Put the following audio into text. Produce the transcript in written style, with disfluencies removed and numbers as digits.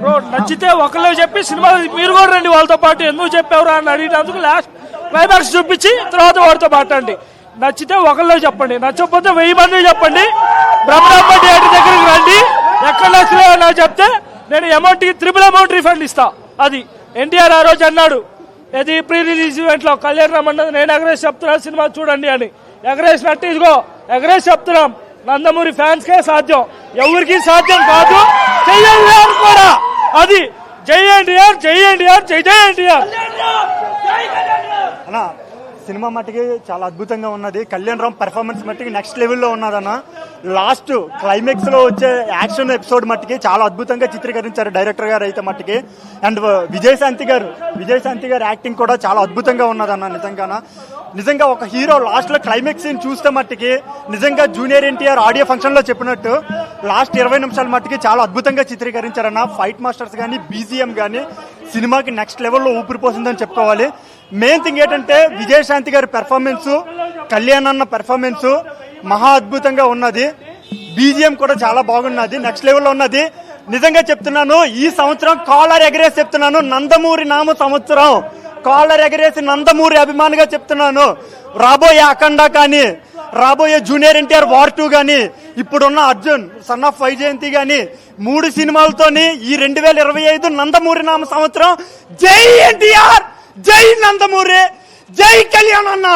Bro నచ్చితే ఒకళ్ళు చెప్పి సినిమా మీరు కూడా రండి వాళ్ళతో పాటు, ఎందుకు చెప్పారు అని అడిగినందుకు లాస్ట్ క్లైమాక్స్ చూపించి తర్వాత వాడితో మాట్లాడండి. నచ్చితే ఒకళ్ళే చెప్పండి, నచ్చకపోతే 1000 మంది చెప్పండి. బ్రహ్మరాంబ థియేటర్ దగ్గరికి రండి, ఎక్కడ నచ్చలేదు నాకు చెప్తే నేను అమౌంట్కి 3 రీఫండ్ ఇస్తా. అది ఎన్టీఆర్ ఆ రోజు అన్నాడు, ఇది ప్రీ రిలీజ్ ఈవెంట్ లో కళ్యాణ్ రమ్మన్నది, నేను ఎగరేసి చెప్తున్నాను సినిమా చూడండి అని. ఎగరేసినట్టు ఇదిగో ఎగరేసి చెప్తున్నాం, నందమూరి ఫ్యాన్స్ కే సాధ్యం, ఎవరికి సాధ్యం కాదు. చెయ్యండి కూడా, అది జై ఎన్టీఆర్, జై ఎన్టీఆర్, జై జై ఎన్టీఆర్. అన్న సినిమా మట్టికి చాలా అద్భుతంగా ఉన్నది. కళ్యాణ్ రామ్ పెర్ఫార్మెన్స్ మట్టికి నెక్స్ట్ లెవెల్లో ఉన్నదన్న. లాస్ట్ క్లైమాక్స్ లో వచ్చే యాక్షన్ ఎపిసోడ్ మట్టికి చాలా అద్భుతంగా చిత్రీకరించారు డైరెక్టర్ గారు అయితే మట్టికి. అండ్ విజయశాంతి గారు యాక్టింగ్ కూడా చాలా అద్భుతంగా ఉన్నదన్న. నిజంగా ఒక హీరో లాస్ట్ లో క్లైమాక్స్ సీన్ చూస్తే మట్టికి నిజంగా జూనియర్ ఎన్టీఆర్ ఆడియో ఫంక్షన్ లో చెప్పినట్టు లాస్ట్ 20 నిమిషాల మట్టికి చాలా అద్భుతంగా చిత్రీకరించారన్న. ఫైట్ మాస్టర్స్ కానీ బీజిఎం కానీ సినిమాకి నెక్స్ట్ లెవెల్లో ఊపిరిపోతుందని చెప్పుకోవాలి. మెయిన్ థింగ్ ఏంటంటే విజయశాంతి గారి పెర్ఫార్మెన్స్, కళ్యాణ్ అన్న పెర్ఫార్మెన్స్ మహా అద్భుతంగా ఉన్నది. బీజిఎం కూడా చాలా బాగున్నది, నెక్స్ట్ లెవెల్లో ఉన్నది. నిజంగా చెప్తున్నాను, ఈ సంవత్సరం కాలర్ ఎగరేసి చెప్తున్నాను, నందమూరి నామ సంవత్సరం. కాలర్ ఎగరేసి నందమూరి అభిమానిగా చెప్తున్నాను. రాబోయే అఖండ కానీ, రాబోయే జూనియర్ ఎన్టీఆర్ వార్ 2 కానీ, ఇప్పుడున్న అర్జున్ సన్ ఆఫ్ వైజయంతి కానీ 3 సినిమాలతోని ఈ 2025 నందమూరి నామ సంవత్సరం. జై ఎన్టీఆర్, జై నందమూరి, జై కళ్యాణ్ అన్న.